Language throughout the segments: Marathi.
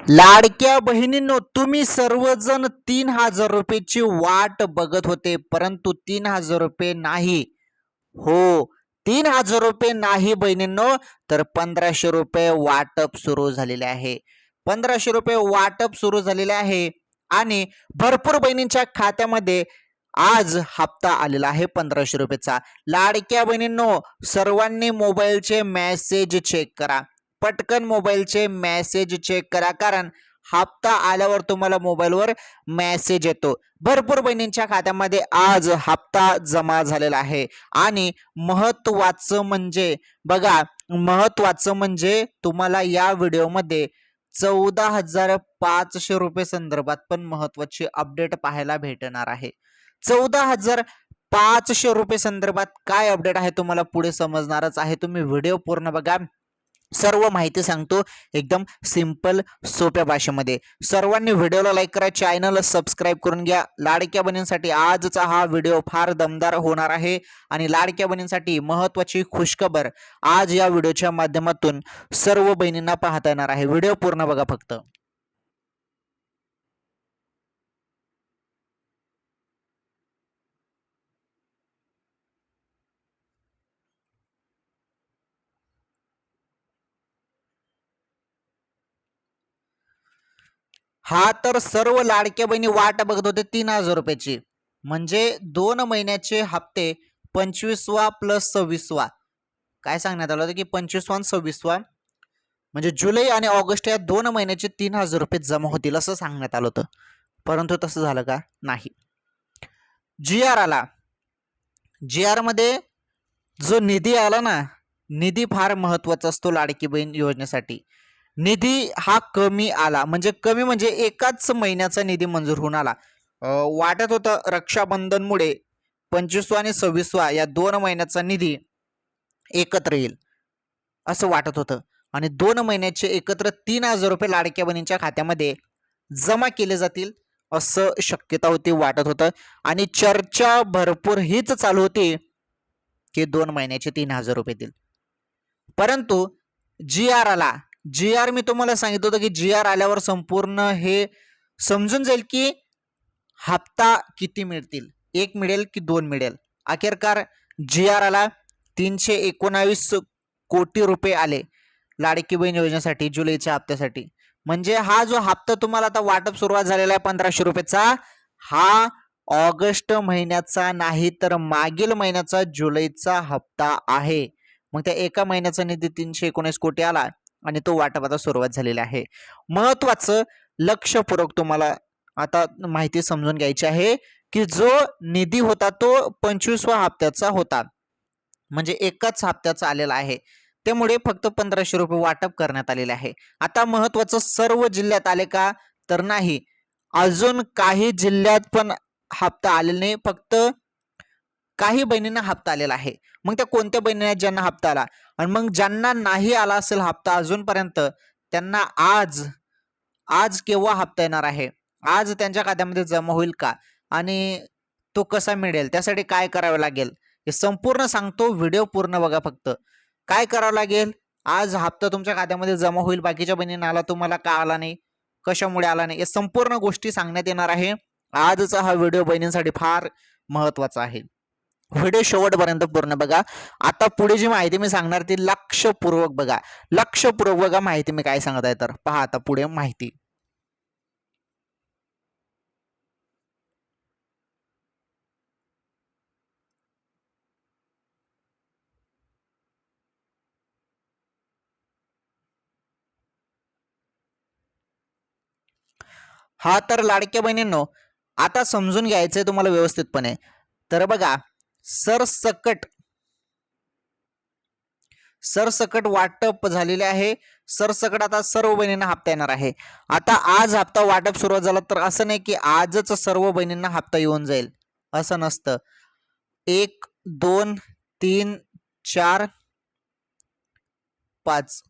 लाडक्या बहिणींनो, तुम्ही सर्वजण 3,000 रुपयेची वाट बघत होते, परंतु 3,000 रुपये नाही. हो, 3,000 रुपये नाही बहिणींनो, तर 1,500 रुपये वाटप सुरू झालेले आहे. 1,500 रुपये वाटप सुरू झालेले आहे आणि भरपूर बहिणींच्या खात्यामध्ये आज हप्ता आलेला आहे 1,500 रुपयेचा. लाडक्या बहिणींनो, सर्वांनी मोबाईलचे मेसेज चेक करा. पटकन मोबाईलचे मेसेज चेक करा, कारण हप्ता आल्यावर तुम्हाला मोबाईलवर मेसेज येतो. भरपूर बहिणींच्या खात्यामध्ये आज हप्ता जमा झालेला आहे आणि महत्त्वाचं म्हणजे बघा, महत्त्वाचं म्हणजे तुम्हाला या व्हिडिओमध्ये 14,500 रुपये संदर्भात पण महत्त्वाची अपडेट पाहायला भेटणार आहे. 14,500 रुपये संदर्भात काय अपडेट आहे तुम्हाला पुढे समजणारच आहे. तुम्ही व्हिडिओ पूर्ण बघा. सर्व माहिती सांगतो एकदम सिंपल सोप्या भाषेमध्ये. सर्वांनी व्हिडिओला लाईक करा, चॅनलला सबस्क्राईब करून घ्या. लाडक्या बहिणींसाठी आजचा हा व्हिडिओ फार दमदार होणार आहे आणि लाडक्या बहिणींसाठी महत्त्वाची खुशखबर आज या व्हिडिओच्या माध्यमातून सर्व बहिणींना पाहता येणार आहे. व्हिडिओ पूर्ण बघा फक्त. हा तर सर्व लाडक्या बहिणी वाट बघत होते 3,000 रुपयाची. म्हणजे 2 महिन्याचे हप्ते 25वा प्लस 26वा. काय सांगण्यात आलं होतं की 25वा आणि 26वा म्हणजे जुलै आणि ऑगस्ट या 2 महिन्याचे 3,000 रुपये जमा होतील असं सांगण्यात आलं होतं. परंतु तसं झालं का? नाही. जी आर आला. जी आर मध्ये जो निधी आला ना, निधी फार महत्वाचा असतो लाडकी बहीण योजनेसाठी. निधी हा कमी आला, म्हणजे कमी म्हणजे एकाच महिन्याचा निधी मंजूर होऊन आला. वाटत होतं रक्षाबंधनमुळे 25वा आणि 26वा या 2 महिन्याचा निधी एकत्र येईल असं वाटत होतं आणि 2 महिन्याचे एकत्र 3,000 रुपये लाडक्या बहिणींच्या खात्यामध्ये जमा केले जातील असं शक्यता होती, वाटत होतं. आणि चर्चा भरपूर हीच चालू होती की 2 महिन्याचे 3,000 रुपये देईल. परंतु जी आर आला. जी आर मी तुम्हाला सांगितलं होतं की जी आर आल्यावर संपूर्ण हे समजून जाईल की हप्ता किती मिळतील, 1 मिळेल की 2 मिळेल. अखेरकार जी आर आला. 319 कोटी रुपये आले लाडकी बहीण योजनेसाठी जुलैच्या हप्त्यासाठी. म्हणजे हा जो हप्ता तुम्हाला आता वाटप सुरुवात झालेला आहे 1,500 रुपयेचा, हा ऑगस्ट महिन्याचा नाही तर मागील महिन्याचा जुलैचा हप्ता आहे. मग त्या एका महिन्याचा निधी 319 कोटी आला आणि तो वाटपाला सुरुवात झालेला आहे. महत्वाचं लक्षपूर्वक तुम्हाला आता माहिती समजून घ्यायची आहे की जो निधी होता तो 25व्या हप्त्याचा होता, म्हणजे एकाच हप्त्याचा आलेला आहे. त्यामुळे फक्त 1,500 रुपये वाटप करण्यात आलेले आहे. आता महत्वाचं, सर्व जिल्ह्यात आले का? तर नाही. अजून काही जिल्ह्यात पण हप्ता आलेला नाही, फक्त काही बहिणींना हप्ता आलेला आहे. मग त्या कोणत्या बहिणींना ज्यांना हप्ता आला, आणि मग ज्यांना नाही आला असेल हप्ता अजूनपर्यंत, त्यांना आज आज केव्हा हप्ता येणार आहे, आज त्यांच्या खात्यामध्ये जमा होईल का आणि तो कसा मिळेल, त्यासाठी काय करावं लागेल हे संपूर्ण सांगतो. व्हिडिओ पूर्ण बघा फक्त. काय करावं लागेल? आज हप्ता तुमच्या खात्यामध्ये जमा होईल, बाकीच्या बहिणींना आला, तुम्हाला का आला नाही, कशामुळे आला नाही, या संपूर्ण गोष्टी सांगण्यात येणार आहे. आजचा हा व्हिडिओ बहिणींसाठी फार महत्वाचा आहे. व्हिडिओ शेवटपर्यंत पूर्ण बघा. आता पुढे जी माहिती मी सांगणार ती लक्षपूर्वक बघा. लक्षपूर्वक बघा माहिती मी काय सांगत आहे. तर पहा आता पुढे माहिती. हा तर लाडक्या बहिणींनो, आता समजून घ्यायचंय तुम्हाला व्यवस्थितपणे. तर बघा, सरसकट सरसकट वाटप झालेले आहे. सरसकट आता सर्व बहिणींना हप्ता येणार आहे. आता आज हप्ता वाटप सुरुवात झाला तर असं नाही की आजच सर्व बहिणींना हप्ता येऊन जाईल, असं नसतं. 1 2 3 4 5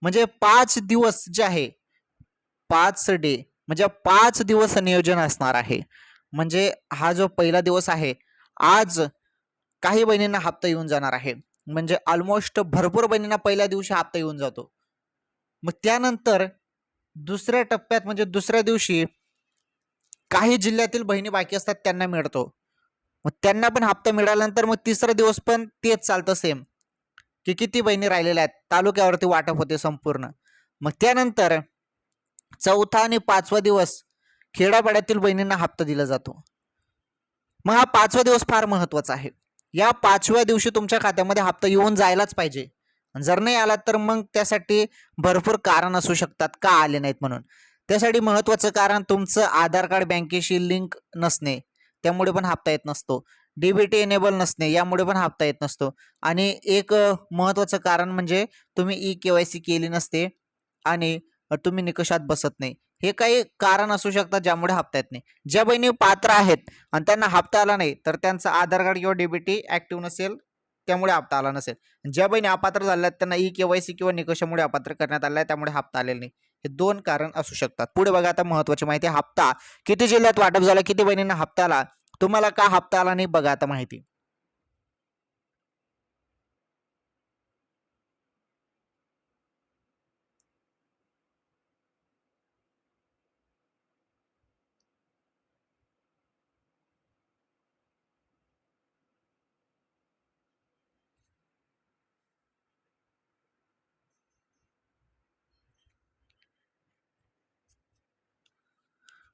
म्हणजे 5 दिवस जे आहे, 5 डे म्हणजे 5 दिवस नियोजन असणार आहे. म्हणजे हा जो पहिला दिवस आहे, आज काही बहिणींना हप्ता येऊन जाणार आहे. म्हणजे ऑलमोस्ट भरपूर बहिणींना पहिल्या दिवशी हप्ता येऊन जातो. मग त्यानंतर दुसऱ्या टप्प्यात म्हणजे दुसऱ्या दिवशी काही जिल्ह्यातील बहिणी बाकी असतात त्यांना मिळतो. मग त्यांना पण हप्ता मिळाल्यानंतर मग तिसरा दिवस पण तेच चालतं सेम, की किती बहिणी राहिलेल्या आहेत तालुक्यावरती वाटप होते संपूर्ण. मग त्यानंतर चौथा आणि पाचवा दिवस खेड्यापाड्यातील बहिणींना हप्ता दिला जातो. मग हा पाचवा दिवस फार महत्वाचा आहे. या पाचव्या दिवशी तुमच्या खात्यामध्ये हप्ता येऊन जायलाच पाहिजे. जर नाही आला तर मग त्यासाठी भरपूर कारण असू शकतात का आले नाहीत म्हणून. त्यासाठी महत्वाचं कारण तुमचं आधार कार्ड बँकेशी लिंक नसणे, त्यामुळे पण हप्ता येत नसतो. डीबीटी एनेबल नसणे, यामुळे पण हप्ता येत नसतो. आणि एक महत्वाचं कारण म्हणजे तुम्ही ई-केवायसी केली नसते आणि तुम्ही निकषात बसत नाही. हे काही कारण असू शकतात ज्यामुळे हप्ता येत नाही. ज्या बहिणी पात्र आहेत आणि त्यांना हप्ता आला नाही तर त्यांचं आधार कार्ड किंवा डीबीटी ऍक्टिव्ह नसेल, त्यामुळे हप्ता आला नसेल. ज्या बहिणी अपात्र झाल्या आहेत त्यांना ई-केवायसी किंवा निकषामुळे अपात्र करण्यात आलं आहे, त्यामुळे हप्ता आलेला नाही. हे दोन कारण असू शकतात. पुढे बघा आता महत्वाची माहिती. हप्ता किती जिल्ह्यात वाटप झाला, किती बहिणींना हप्ता आला, तुम्हाला का हप्ता आला नाही बघा आता माहिती.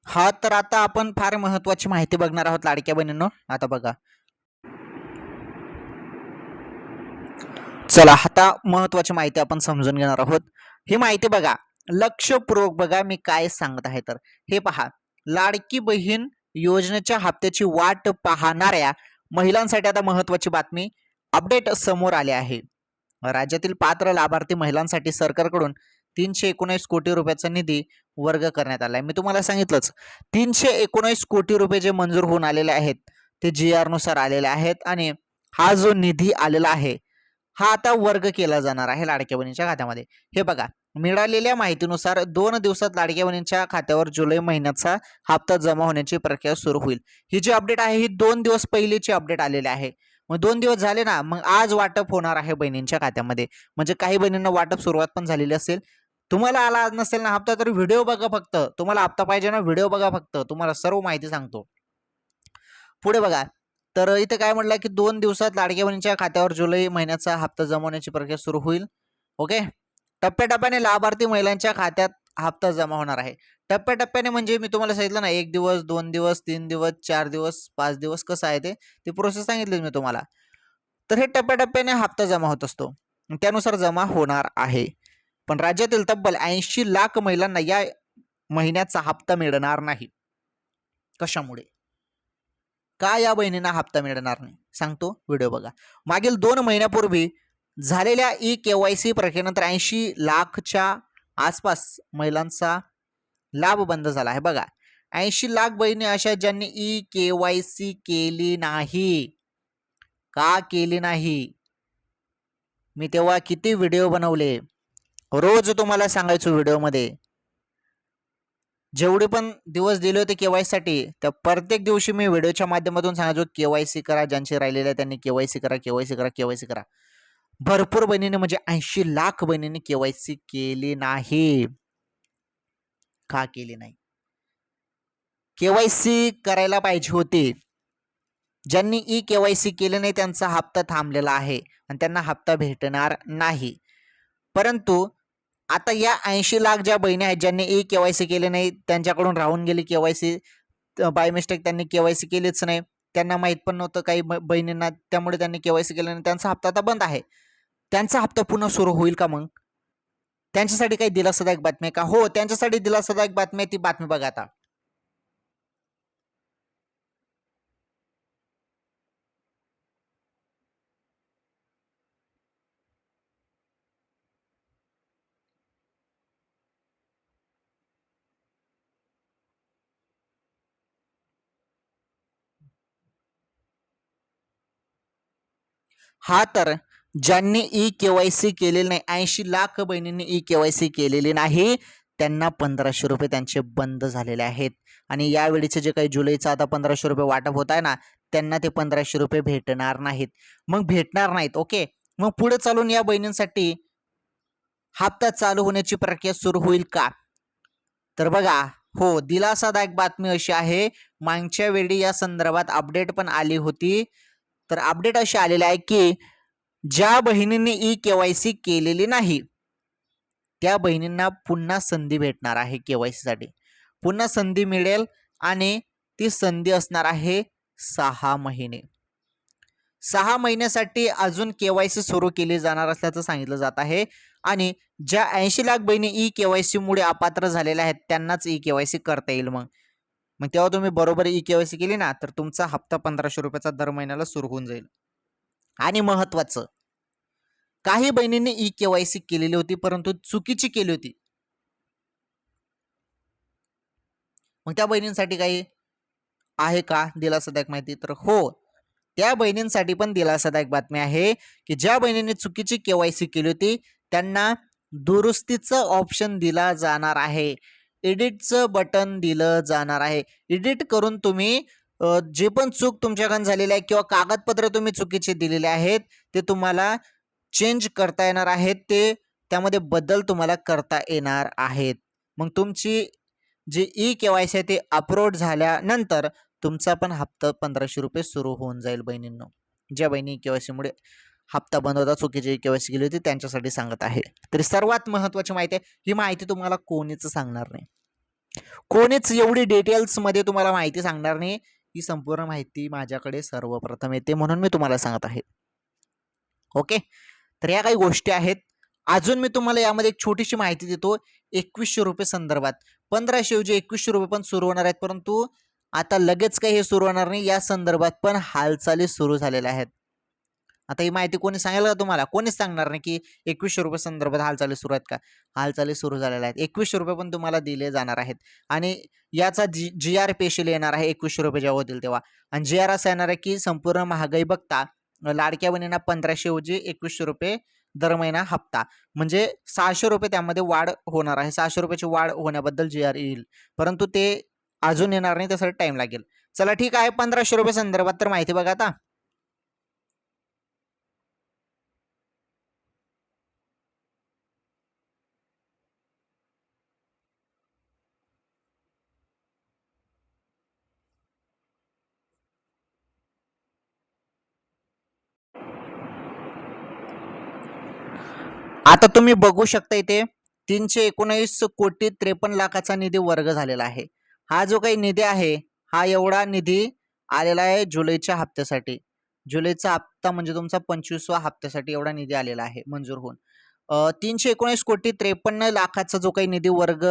हा तर आता आपण फार महत्वाची माहिती बघणार आहोत लाडक्या बहिणींनो. आता बघा, चला आता महत्वाची माहिती आपण समजून घेणार आहोत. ही माहिती बघा, लक्षपूर्वक बघा मी काय सांगत आहे. तर हे पहा, लाडकी बहीण योजनेच्या हप्त्याची वाट पाहणाऱ्या महिलांसाठी आता महत्वाची बातमी अपडेट समोर आले आहे. राज्यातील पात्र लाभार्थी महिलांसाठी सरकारकडून 319 कोटी रुपयाचा निधी वर्ग करण्यात आला आहे. मी तुम्हाला सांगितलंच, 319 कोटी रुपये जे मंजूर होऊन आलेले आहेत ते GR नुसार आलेले आहेत. आणि हा जो निधी आलेला आहे हा आता वर्ग केला जाणार आहे लाडक्या बहिणीच्या खात्यामध्ये. हे बघा, मिळालेल्या माहितीनुसार 2 दिवसात लाडक्या बहिणींच्या खात्यावर जुलै महिन्याचा हप्ता जमा होण्याची प्रक्रिया सुरू होईल. ही जी अपडेट आहे ही 2 दिवस पहिलीची अपडेट आलेली आहे. मग 2 दिवस झाले ना, मग आज वाटप होणार आहे बहिणींच्या खात्यामध्ये. म्हणजे काही बहिणींना वाटप सुरुवात पण झालेली असेल. तुम्हाला आला नसेल ना हप्ता तर व्हिडिओ बघा फक्त. तुम्हाला हप्ता पाहिजे ना, व्हिडिओ बघा फक्त. तुम्हाला सर्व माहिती सांगतो. पुढे बघा, तर इथे काय म्हटलं की 2 दिवसात लाडक्या बहिणीच्या खात्यावर जुलै महिन्याचा हप्ता जमवण्याची प्रक्रिया सुरू होईल. ओके. टप्प्याटप्प्याने लाभार्थी महिलांच्या खात्यात हप्ता जमा होणार आहे. टप्प्याटप्प्याने म्हणजे मी तुम्हाला सांगितलं ना, 1 दिवस, 2 दिवस, 3 दिवस, 4 दिवस, 5 दिवस कसं आहे ते, ती प्रोसेस सांगितली मी तुम्हाला. तर हे टप्प्याटप्प्याने हप्ता जमा होत असतो. त्यानुसार जमा होणार आहे. पण राज्यातील तब्बल 80 लाख महिलांना या महिन्याचा हप्ता मिळणार नाही. कशामुळे? का या बहिणींना हप्ता मिळणार नाही सांगतो, व्हिडिओ बघा. मागील 2 महिन्यापूर्वी झालेल्या ई-केवायसी प्रक्रियेनंतर 80 लाखच्या आसपास महिलांचा लाभ बंद झाला आहे. बघा, 80 लाख बहिणी अशा ज्यांनी ई-केवायसी केली नाही. का केली नाही? मी तेव्हा किती व्हिडिओ बनवले, रोज तुम्हाला सांगायचो व्हिडिओमध्ये. जेवढे पण दिवस दिले होते केवायसी साठी, तर प्रत्येक दिवशी मी व्हिडिओच्या माध्यमातून सांगायचो केवायसी करा, ज्यांचे राहिलेले त्यांनी केवायसी करा, केवायसी करा, केवायसी करा. भरपूर बहिणीने म्हणजे 80 लाख बहिणींनी केवायसी केली नाही. का केली नाही? केवायसी करायला पाहिजे होती. ज्यांनी ई केवायसी केले नाही त्यांचा हप्ता थांबलेला आहे आणि त्यांना हप्ता भेटणार नाही. परंतु आता या 80 लाख ज्या बहिणी आहेत ज्यांनी ई केवायसी केले नाही, त्यांच्याकडून राहून गेली केवायसी, बाय मिस्टेक त्यांनी केवायसी केलीच नाही, त्यांना माहित पण नव्हतं काही बहिणींना, त्यामुळे त्यांनी केवायसी केलं नाही, त्यांचा हप्ता आता बंद आहे. त्यांचा हप्ता पुन्हा सुरू होईल का? मग त्यांच्यासाठी काही दिलासादायक बातमी आहे का? हो, त्यांच्यासाठी दिलासादायक बातमी आहे. ती बातमी बघा आता. हा तर ज्यांनी ई केवायसी केलेली नाही, 80 लाख बहिणींनी ई केवायसी केलेली नाही, त्यांना 1500 रुपये त्यांचे बंद झालेले आहेत. आणि यावेळीचे जे काही जुलैचा आता 1500 रुपये वाटप होत आहे ना, त्यांना ते 1500 रुपये भेटणार नाहीत. मग भेटणार नाहीत. ओके. मग पुढे चालून या बहिणींसाठी हप्ता चालू होण्याची प्रक्रिया सुरू होईल का? तर बघा, हो, दिलासादायक बातमी अशी आहे, मागच्या वेळी या संदर्भात अपडेट पण आली होती. तर अपडेट अशी आलेली आहे की ज्या बहिणींनी ई-केवायसी केलेली नाही, त्या बहिणींना पुन्हा संधी भेटणार आहे केवायसी साठी. पुन्हा संधी मिळेल आणि ती संधी असणार आहे 6 महिने. 6 महिन्यासाठी अजून केवायसी सुरू केली जाणार असल्याचं सांगितलं जात आहे आणि ज्या 80 लाख बहिणी ई-केवायसी मुळे अपात्र झालेल्या आहेत त्यांनाच ई-केवायसी करता येईल. मग मग तेव्हा तुम्ही बरोबर ई-केवायसी केली ना, तर तुमचा हप्ता 1500 रुपयाचा दर महिन्याला सुरू होऊन जाईल. आणि महत्त्वाचं, काही बहिणींनी ई-केवायसी केलेली होती परंतु चुकीची केली होती. मग त्या बहिणींसाठी काही आहे का दिलासादायक माहिती? तर हो, त्या बहिणींसाठी पण दिलासादायक बातमी आहे की ज्या बहिणींनी चुकीची केवायसी केली होती त्यांना दुरुस्तीचं ऑप्शन दिला जाणार आहे. एडिटचं बटन दिलं जाणार आहे. एडिट करून तुम्ही जे पण चूक तुमच्याकडून झालेली आहे किंवा कागदपत्र तुम्ही चुकीचे दिलेले आहेत ते तुम्हाला चेंज करता येणार आहेत. ते त्यामध्ये बदल तुम्हाला करता येणार आहेत. मग तुमची जी ई-केवायसी आहे ते अपलोड झाल्यानंतर तुमचा पण हप्ता 1500 रुपये सुरू होऊन जाईल बहिणींनो. ज्या बहिणी केवायसी मुळे हप्ता बंद होता, चुकीची केवायसी केली होती त्यांच्यासाठी सांगत आहे. तरी सर्वात महत्त्वाची माहिती आहे, ही माहिती तुम्हाला कोणीच सांगणार नाही. कोणीच एवढी डिटेल्समध्ये तुम्हाला माहिती सांगणार नाही. ही संपूर्ण माहिती माझ्याकडे सर्वप्रथम येते म्हणून मी तुम्हाला सांगत आहे. ओके, तर या काही गोष्टी आहेत. अजून मी तुम्हाला यामध्ये एक छोटीशी माहिती देतो. 2100 रुपये संदर्भात 1500 ऐवजी 2100 रुपये पण सुरू होणार आहेत, परंतु आता लगेच काही हे सुरू होणार नाही. या संदर्भात पण हालचाली सुरू झालेल्या आहेत. आता ही माहिती कोणी सांगेल का तुम्हाला? कोणीच सांगणार नाही की 2100 रुपये संदर्भात हालचाली सुरू आहेत का? हालचाली सुरू झालेल्या आहेत. 2100 रुपये पण तुम्हाला दिले जाणार आहेत आणि याचा जी-आर स्पेशल येणार आहे 2100 रुपये जेव्हा होतील तेव्हा. आणि जी-आर असा येणार आहे की संपूर्ण महागाई बघता लाडक्या बहिणींना 1500 ऐवजी 2100 रुपये दर महिना हप्ता, म्हणजे 600 रुपये त्यामध्ये वाढ होणार आहे. 600 रुपयाची वाढ होण्याबद्दल जी-आर येईल, परंतु ते अजून येणार नाही, त्यासाठी टाइम लागेल. चला ठीक आहे, 1500 रुपये संदर्भात तर माहिती बघा आता. आता तुम्ही बघू शकता इथे 319,53,00,000चा निधी वर्ग झालेला आहे. हा जो काही निधी आहे, हा एवढा निधी आलेला आहे जुलैच्या हप्त्यासाठी. जुलैचा हप्ता म्हणजे तुमचा 25वा हप्त्यासाठी एवढा निधी आलेला आहे मंजूर होऊन. 319,53,00,000चा जो काही निधी वर्ग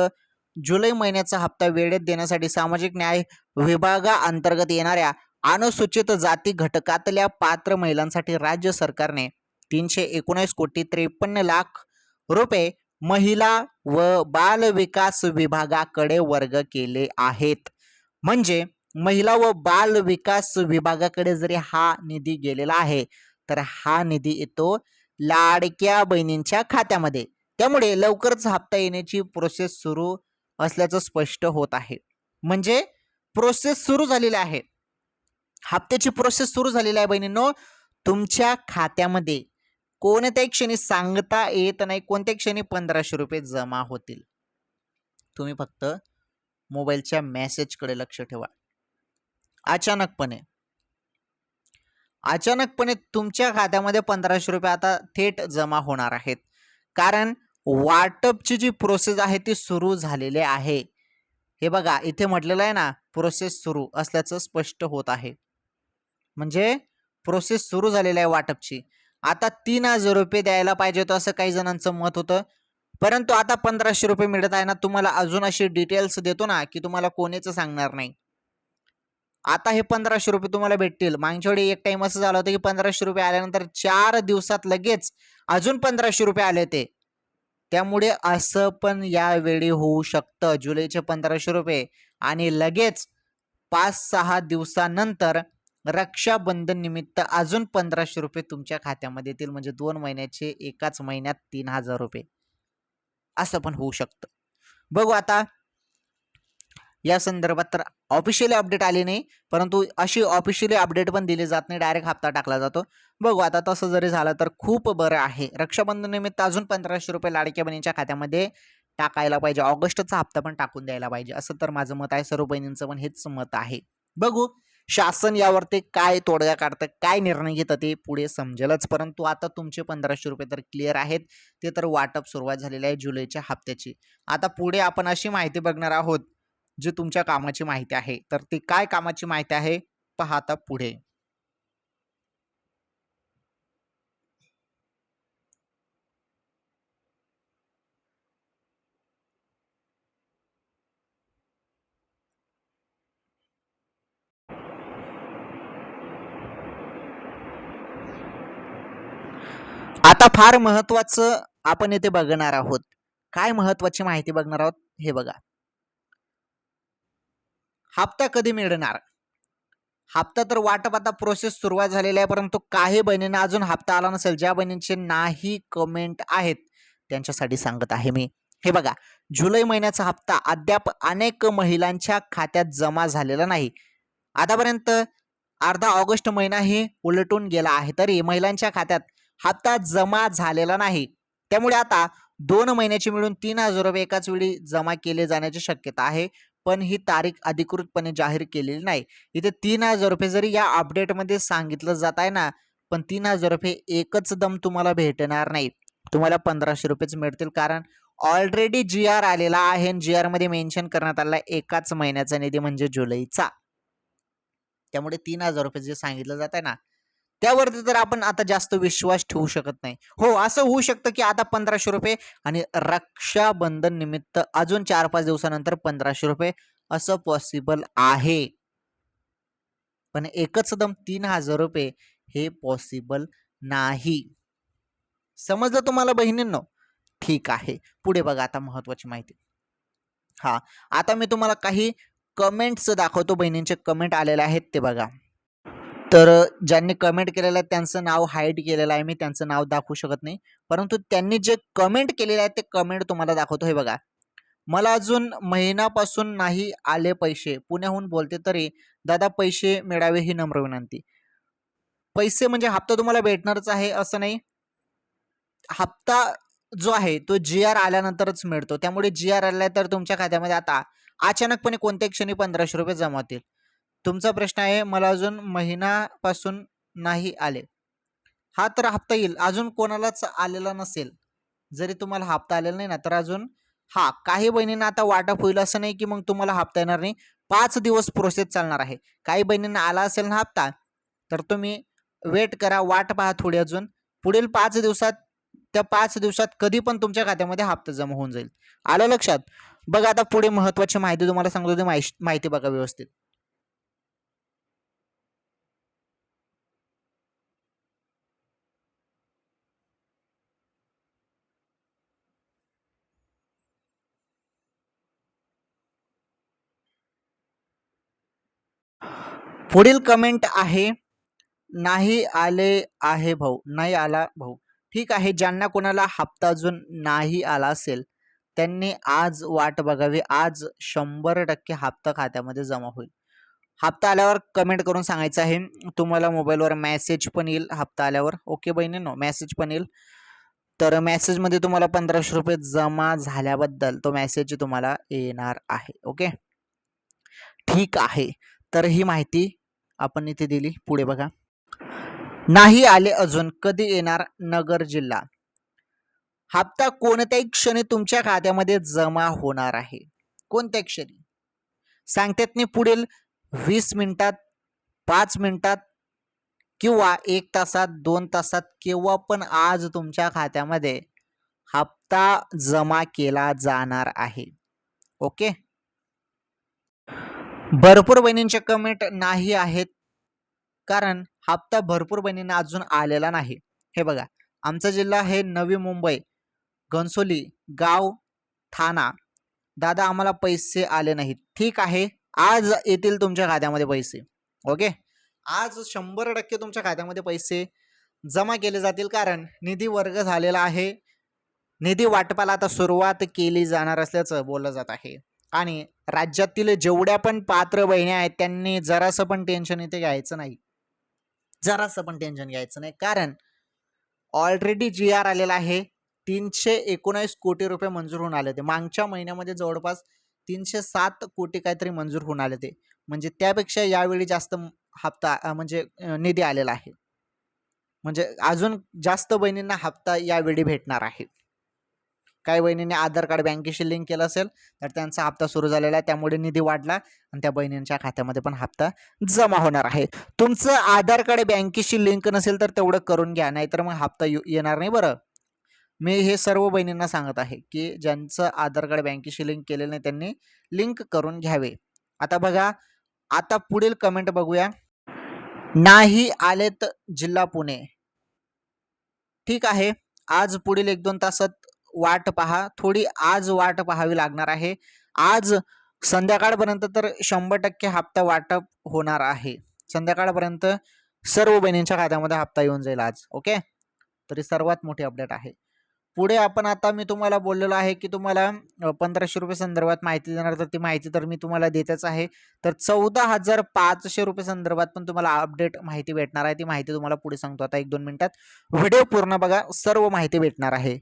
जुलै महिन्याचा हप्ता वेळेत देण्यासाठी सामाजिक न्याय विभागाअंतर्गत येणाऱ्या अनुसूचित जाती घटकातल्या पात्र महिलांसाठी राज्य सरकारने 319,53,00,000 रुपये महिला व बाल विकास विभागाकडे वर्ग केले आहेत. म्हणजे महिला व बाल विकास विभागाकडे जरी हा निधी गेलेला आहे तर हा निधी येतो लाडक्या बहिणींच्या खात्यामध्ये. त्यामुळे लवकरच हप्ता येण्याची प्रोसेस सुरू असल्याचं स्पष्ट होत आहे. म्हणजे प्रोसेस सुरू झालेली आहे, हप्त्याची प्रोसेस सुरू झालेली आहे बहिणींनो. तुमच्या खात्यामध्ये कोणत्याही क्षणी सांगता येत नाही कोणत्याही क्षणी 1500 रुपये जमा होतील. तुम्ही फक्त मोबाईलच्या मेसेजकडे लक्ष ठेवा. अचानकपणे तुमच्या खात्यामध्ये 1500 रुपये आता थेट जमा होणार आहेत, कारण वाटपची जी प्रोसेस आहे ती सुरू झालेली आहे. हे बघा इथे म्हटलेलं आहे ना, प्रोसेस सुरू असल्याचं स्पष्ट होत आहे. म्हणजे प्रोसेस सुरू झालेली आहे वाटपची. आता 3000 रुपये द्यायला पाहिजे होतं असं काही जणांचं मत होतं, परंतु आता 1500 रुपये मिळत आहे ना. तुम्हाला अजून अशी डिटेल्स देतो ना की तुम्हाला कोणीच सांगणार नाही. आता हे 1500 रुपये तुम्हाला भेटतील. मागच्या वेळी एक टाइम असं झालं होतं की 1500 रुपये आल्यानंतर 4 दिवसात लगेच अजून 1500 रुपये आले होते. त्यामुळे असं पण यावेळी होऊ शकतं. जुलैचे 1500 रुपये आणि लगेच 5-6 दिवसानंतर रक्षाबंधन निमित्त अजून 1500 रुपये तुमच्या खात्यामध्ये येतील. म्हणजे 2 महिन्याचे एकाच महिन्यात 3000 रुपये असं पण होऊ शकतं. बघू आता या संदर्भात तर ऑफिशियली अपडेट आली नाही, परंतु अशी ऑफिशियली अपडेट पण दिली जात नाही, डायरेक्ट हप्ता टाकला जातो. बघू आता तसं जरी झालं तर खूप बरं आहे. रक्षाबंधन निमित्त अजून 1500 रुपये लाडक्या बहिणीच्या खात्यामध्ये टाकायला पाहिजे, ऑगस्टचा हप्ता पण टाकून द्यायला पाहिजे, असं तर माझं मत आहे. सर्व बहिणींचं पण हेच मत आहे. बघू शासन यावरती काय तोडगा काढतं, काय निर्णय घेतं ते पुढे समजेलच. परंतु आता तुमचे 1500 रुपये तर क्लिअर आहेत. ते तर वाटप सुरुवात झालेली आहे जुलैच्या हप्त्याची. आता पुढे आपण अशी माहिती बघणार आहोत जी तुमच्या कामाची माहिती आहे. तर ती काय कामाची माहिती आहे पहा आता पुढे. आता फार महत्वाचं आपण इथे बघणार आहोत. काय महत्वाची माहिती बघणार आहोत हे बघा. हप्ता कधी मिळणार? हप्ता तर वाटप आता प्रोसेस सुरुवात झालेली आहे, परंतु काही बहिणींना अजून हप्ता आला नसेल. ज्या बहिणींचे नाही कमेंट आहेत त्यांच्यासाठी सांगत आहे मी. हे बघा, जुलै महिन्याचा हप्ता अद्याप अनेक महिलांच्या खात्यात जमा झालेला नाही. आतापर्यंत अर्धा ऑगस्ट महिनाही उलटून गेला आहे, तरी महिलांच्या खात्यात हप्ता जमा झालेला नाही. त्यामुळे आता 2 महिन्याची मिळून 3000 रुपये एकाच वेळी जमा केले जाण्याची शक्यता आहे. पण ही तारीख अधिकृतपणे जाहीर केलेली नाही. इथे 3000 रुपये जरी या अपडेटमध्ये सांगितलं जात आहे ना, पण 3000 रुपये एकच दम तुम्हाला भेटणार नाही. तुम्हाला 1500 रुपयेच मिळतील, कारण ऑलरेडी जी-आर आलेला आहे आणि जी-आर मध्ये मेन्शन करण्यात आला एकाच महिन्याचा निधी म्हणजे जुलैचा. त्यामुळे 3000 रुपये जे सांगितलं जात आहे ना, त्यावरती तर आपण आता जास्त विश्वास ठेवू शकत नाही. हो, असं होऊ शकतं की आता 1500 रुपये आणि रक्षाबंधन निमित्त अजून 4-5 दिवसानंतर 1500 रुपये असं पॉसिबल आहे. पण एकच दम 3000 रुपये हे पॉसिबल नाही. समजलं तुम्हाला बहिणींनो? ठीक आहे. पुढे बघा आता महत्वाची माहिती. हा, आता मी तुम्हाला काही कमेंट्स दाखवतो. बहिणींचे कमेंट आलेले आहेत ते बघा. तर ज्यांनी कमेंट केलेलं आहे त्यांचं नाव हाईड केलेलं आहे मी, त्यांचं नाव दाखवू शकत नाही. परंतु त्यांनी जे कमेंट केलेले आहे ते कमेंट तुम्हाला दाखवतो. हे बघा, मला अजून महिन्यापासून नाही आले पैसे. पुण्याहून बोलते, तरी दादा पैसे मिळावे ही नम्र विनंती. पैसे म्हणजे हप्ता तुम्हाला भेटणारच आहे असं नाही. हप्ता जो आहे तो जी-आर आल्यानंतरच मिळतो. त्यामुळे जी-आर आला तर तुमच्या खात्यामध्ये आता अचानकपणे कोणत्याही क्षणी 1500 रुपये जमा होतील. तुमचा प्रश्न आहे मला अजून महिनापासून नाही आले. हा तर हप्ता येईल. अजून कोणालाच आलेला नसेल, जरी तुम्हाला हप्ता आलेला नाही ना, तर अजून हा काही बहिणींना आता वाटप होईल असं नाही की मग तुम्हाला हप्ता येणार नाही. 5 दिवस प्रोसेस चालणार आहे. काही बहिणींना आला असेल ना हप्ता, तर तुम्ही वेट करा, वाट पहा थोडी अजून. पुढील 5 दिवसात, त्या 5 दिवसात कधी पण तुमच्या खात्यामध्ये हप्ता जमा होऊन जाईल. आलं लक्षात? बघा आता पुढे महत्वाची माहिती तुम्हाला सांगतो, ती माहिती बघा व्यवस्थित. पुढील कमेंट आहे, नाही आले आहे भाऊ, नाही आला भाऊ. ठीक आहे, ज्यांना कोणाला हप्ता अजून नाही आला असेल त्यांनी आज वाट बघावी. आज 100% हप्ता खात्यामध्ये जमा होईल. हप्ता आल्यावर कमेंट करून सांगायचं आहे. तुम्हाला मोबाईलवर मेसेज पण येईल हप्ता आल्यावर. ओके बहिणींनो, मेसेज पण येईल. तर मेसेजमध्ये तुम्हाला 1500 रुपये जमा झाल्याबद्दल तो मेसेज तुम्हाला येणार आहे. ओके, ठीक आहे. तर ही माहिती आपण इथे दिली. पुढे बघा, नाही आले अजून, कधी येणार? नगर जिल्हा. हप्ता कोणत्याही क्षणी तुमच्या खात्यामध्ये जमा होणार आहे. कोणत्याही क्षणी सांगतात नाही, पुढील 20 मिनिटात, 5 मिनिटात किंवा 1 तासात, 2 तासात, केव्हा पण आज तुमच्या खात्यामध्ये हप्ता जमा केला जाणार आहे. ओके, भरपूर बहिणींचे कमेंट नाही आहेत, कारण हप्ता भरपूर बहिणींना अजून आलेला नाही. हे बघा, आमचा जिल्हा आहे नवी मुंबई, घनसोली, गाव ठाणा. दादा आम्हाला पैसे आले नाहीत. ठीक आहे, आज येतील तुमच्या खात्यामध्ये पैसे. ओके, आज 100% तुमच्या खात्यामध्ये पैसे जमा केले जातील, कारण निधी वर्ग झालेला आहे. निधी वाटपाला आता सुरुवात केली जाणार असल्याचं बोललं जात आहे. आणि राज्यातील जेवढ्या पण पात्र बहिणी आहेत त्यांनी जरासं पण टेन्शन इथे घ्यायचं नाही. जरासं पण टेन्शन घ्यायचं नाही, कारण ऑलरेडी जी-आर आलेला आहे. 319 कोटी रुपये मंजूर होऊन आले ते. मागच्या महिन्यामध्ये जवळपास 307 कोटी काहीतरी मंजूर होऊन आले ते. म्हणजे त्यापेक्षा यावेळी जास्त हप्ता म्हणजे निधी आलेला आहे. म्हणजे अजून जास्त बहिणींना हप्ता यावेळी भेटणार आहे. काही बहिणींनी आधार कार्ड बँकेशी लिंक केलं असेल तर त्यांचा हप्ता सुरू झालेला आहे, त्यामुळे निधी वाढला आणि त्या बहिणींच्या खात्यामध्ये पण हप्ता जमा होणार आहे. तुमचं आधार कार्ड बँकेशी लिंक नसेल तर तेवढं करून घ्या, नाहीतर मग हप्ता येणार नाही बरं. मी हे सर्व बहिणींना सांगत आहे की ज्यांचं आधार कार्ड बँकेशी लिंक केलेलं नाही त्यांनी लिंक करून घ्यावे. आता बघा, आता पुढील कमेंट बघूया. नाही आलेत जिल्हा पुणे. ठीक आहे, आज पुढील 1-2 तासात वाट पहा. थोडी आज वाट पाहावी लागणार आहे. आज संध्याकाळपर्यंत तर 100% हप्ता वाटप होणार आहे. संध्याकाळपर्यंत सर्व बहिणींच्या खात्यामध्ये हप्ता येऊन जाईल आज. ओके, तरी सर्वात मोठी अपडेट आहे. पुढे आपण आता मी तुम्हाला बोललेलो आहे की तुम्हाला 1500 रुपये संदर्भात माहिती देणार, तर ती माहिती तर मी तुम्हाला देतच आहे. तर 14,500 रुपये संदर्भात पण तुम्हाला अपडेट माहिती भेटणार आहे. ती माहिती तुम्हाला पुढे सांगतो आता 1-2 मिनिटात. व्हिडिओ पूर्ण बघा, सर्व माहिती भेटणार आहे.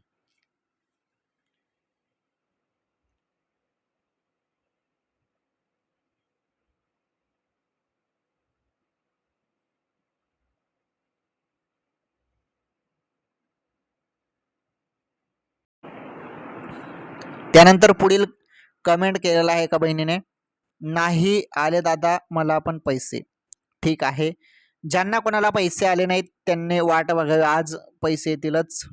त्यानंतर पुढील कमेंट केलेला आहे एका बहिणीने, नाही आले दादा मला पण पैसे. ठीक आहे, ज्यांना कोणाला पैसे आले नाहीत त्यांनी वाट बघा, आज पैसे येतीलच.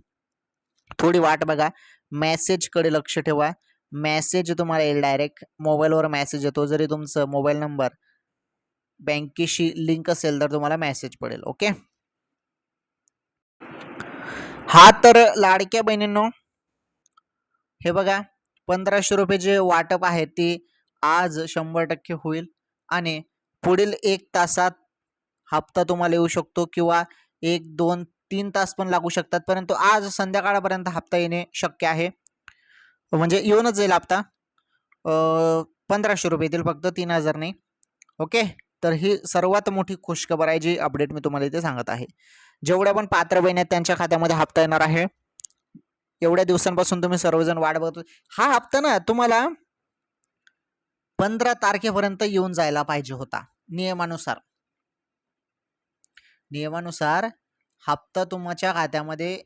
थोडी वाट बघा, मेसेजकडे लक्ष ठेवा. मेसेज तुम्हाला येईल, डायरेक्ट मोबाईलवर मेसेज येतो. जरी तुमचं मोबाईल नंबर बँकेशी लिंक असेल तर तुम्हाला मेसेज पडेल. ओके, हा तर लाडक्या बहिणींनो, हे बघा 1500 रुपये जे वाटप आहे ते आज 100% होईल आणि पुढील 1 तासात हप्ता तुम्हाला येऊ शकतो किंवा 1-2-3 तास पण लागू शकतात, परंतु आज संध्याकाळपर्यंत हप्ता येणे शक्य आहे. म्हणजे येऊनच जाईल हप्ता. 1500 रुपये येतील फक्त, 3000 नाही. ओके, तर ही सर्वात मोठी खुशखबर आहे जी अपडेट मी तुम्हाला इथे सांगत आहे. जेवढ्या पण पात्र बहिणी आहेत त्यांच्या खात्यामध्ये हप्ता येणार आहे. एवढ्या दिवसांपासून तुम्ही सर्वजण वाट बघतो. हा हप्ता ना तुम्हाला 15 तारखेपर्यंत येऊन जायला पाहिजे होता. नियमानुसार हप्ता तुमच्या खात्यामध्ये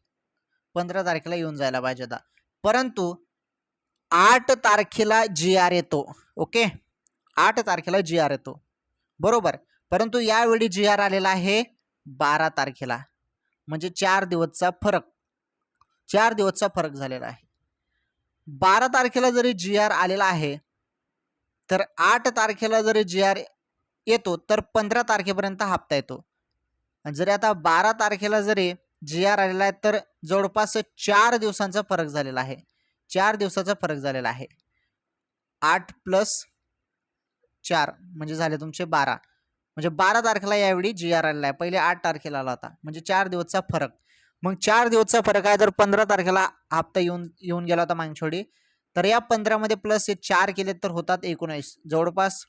15 तारखेला येऊन जायला पाहिजे होता, परंतु 8 तारखेला GR येतो. ओके, 8 तारखेला GR येतो बरोबर, परंतु यावेळी GR आलेला आहे 12 तारखेला. म्हणजे 4 दिवसचा फरक झालेला आहे. 12 तारखेला जरी GR आलेला आहे तर 8 तारखेला जरी GR येतो तर 15 तारखेपर्यंत हप्ता येतो. जरी आता 12 तारखेला जरी GR आलेला आहे तर जवळपास 4 दिवसांचा फरक झालेला आहे. 4 दिवसाचा फरक झालेला आहे. 8 + 4 म्हणजे झाले तुमचे 12. म्हणजे 12 तारखेला यावेळी GR आलेला आहे. पहिले 8 तारखेला आला होता. म्हणजे 4 दिवसचा फरक. मग 4 दिवसचा फरक आहे. जर 15 तारखेला हप्ता येऊन गेला होता मागच्या, तर या 15 मध्ये प्लस 4 केले तर होतात 19. जवळपास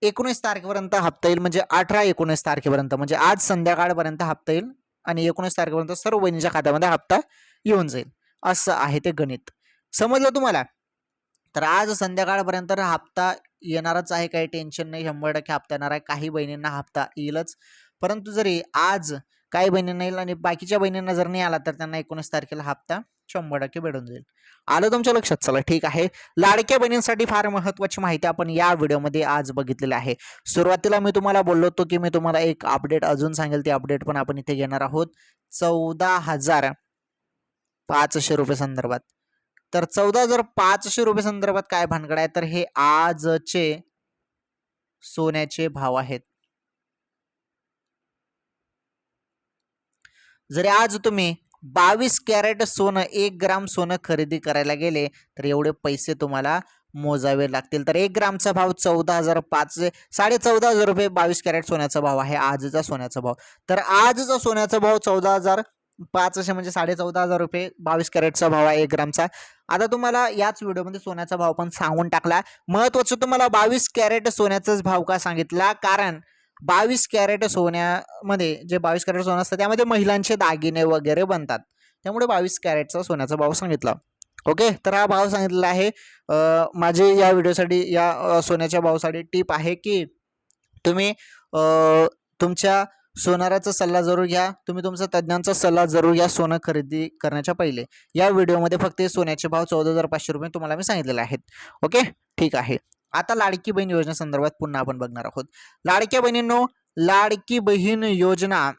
19 तारखेपर्यंत हप्ता येईल. म्हणजे 18-19 तारखेपर्यंत, म्हणजे आज संध्याकाळपर्यंत हप्ता येईल आणि 19 तारखेपर्यंत सर्व बहिणीच्या खात्यामध्ये हप्ता येऊन जाईल. असं आहे ते गणित. समजलं तुम्हाला? तर आज संध्याकाळपर्यंत हप्ता येणारच आहे, काही टेन्शन नाही. 100% हप्ता येणार आहे. काही बहिणींना हप्ता येईलच, परंतु जरी आज काही बहिणींना येईल आणि बाकीच्या बहिणींना जर नाही आला तर त्यांना 19 तारखेला हप्ता 100% भेटून जाईल. आलं तुमच्या लक्षात? चला ठीक आहे. लाडक्या बहिणींसाठी फार महत्त्वाची माहिती आपण या व्हिडिओमध्ये आज बघितलेली आहे. सुरुवातीला मी तुम्हाला बोललो होतो की मी तुम्हाला एक अपडेट अजून सांगेल, ती अपडेट पण आपण इथे घेणार आहोत 14,500 रुपये संदर्भात. तर 14,500 रुपये संदर्भात काय भानगड आहे, तर हे आजचे सोन्याचे भाव आहेत. जरी आज तुम्ही 22 कॅरेट सोनं 1 ग्राम सोनं खरेदी करायला गेले तर एवढे पैसे तुम्हाला मोजावे लागतील. तर 1 ग्रामचा भाव 14,500, 14,500 रुपये 22 कॅरेट सोन्याचा भाव आहे आजचा सोन्याचा भाव. तर आजचा सोन्याचा भाव 14,500 म्हणजे 14,500 रुपये 22 कॅरेटचा भाव आहे 1 ग्रामचा. आता तुम्हाला याच व्हिडिओमध्ये सोन्याचा भाव पण सांगून टाकला. महत्त्वाचं तुम्हाला 22 कॅरेट सोन्याचाच भाव का सांगितला, कारण 22 कॅरेट सोन्यामध्ये जे 22 कॅरेट सोनं असतं त्यामध्ये महिलांचे दागिने वगैरे बनतात. त्यामुळे 22 कॅरेटचा सोन्याचा भाव सांगितला. ओके, तर हा भाव सांगितलेला आहे. माझे या व्हिडिओसाठी या सोन्याच्या भावासाठी टिप आहे की तुम्ही तुमच्या सोनाराचा सल्ला जरूर घ्या. तुम्ही तुमचा तज्ज्ञांचा सल्ला जरूर घ्या सोनं खरेदी करण्याच्या पहिले. या व्हिडिओमध्ये फक्त सोन्याचे भाव 14,500 रुपये तुम्हाला मी सांगितलेले आहेत. ओके, ठीक आहे. आता लाडकी बहीण योजनेसंदर्भात पुन्हा आपण बघणार आहोत. लाडक्या बहिणींनो, लाडकी बहीण योजना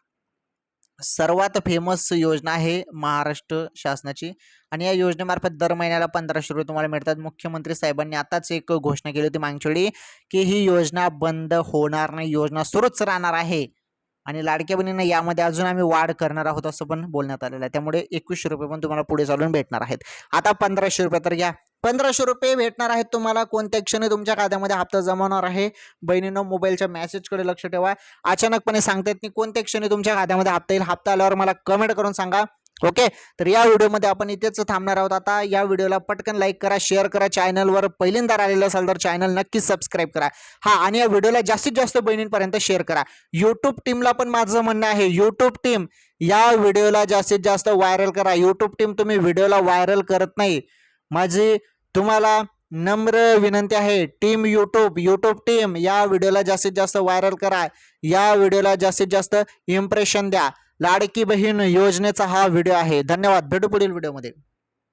सर्वात फेमस योजना आहे महाराष्ट्र शासनाची आणि या योजनेमार्फत दर महिन्याला 1,500 रुपये तुम्हाला मिळतात. मुख्यमंत्री साहेबांनी आताच एक घोषणा केली होती मागच्या वेळी की ही योजना बंद होणार नाही, योजना सुरूच राहणार आहे आणि लाडक्या बहिणींना यामध्ये अजून आम्ही वाढ करणार आहोत असं पण बोलण्यात आलेलं आहे. त्यामुळे 2100 रुपये पण तुम्हाला पुढे चालून भेटणार आहेत. आता 1,500 रुपये तर घ्या. 1,500 रुपये भेटणार आहेत तुम्हाला कोणत्या क्षणी तुमच्या खात्यामध्ये हप्ता जमा होणार आहे. बहिणींनो, मोबाईलच्या मेसेजकडे लक्ष ठेवा. अचानकपणे सांगता येत नाही कोणत्या क्षणी तुमच्या खात्यामध्ये हप्ता येईल. हप्ता आल्यावर मला कमेंट करून सांगा. ओके, तर या व्हिडिओमध्ये आपण इथेच थांबणार आहोत. आता या व्हिडिओला पटकन लाईक करा, शेअर करा. चॅनलवर पहिल्यांदा आलेलं असाल तर चॅनल नक्कीच सबस्क्राईब करा. आणि या व्हिडिओला जास्तीत जास्त बहिणींपर्यंत शेअर करा. यूट्यूब टीमला पण माझं म्हणणं आहे, यूट्यूब टीम या व्हिडिओला जास्तीत जास्त व्हायरल करा. यूट्यूब टीम तुम्ही व्हिडिओला व्हायरल करत नाही. माझी तुम्हाला नम्र विनंती आहे, टीम यूट्यूब टीम या व्हिडिओला जास्तीत जास्त व्हायरल करा. या व्हिडिओला जास्तीत जास्त इम्प्रेशन द्या. लाडकी बहीण योजनेचा हा व्हिडिओ आहे. धन्यवाद. भेटू पुढील व्हिडिओमध्ये.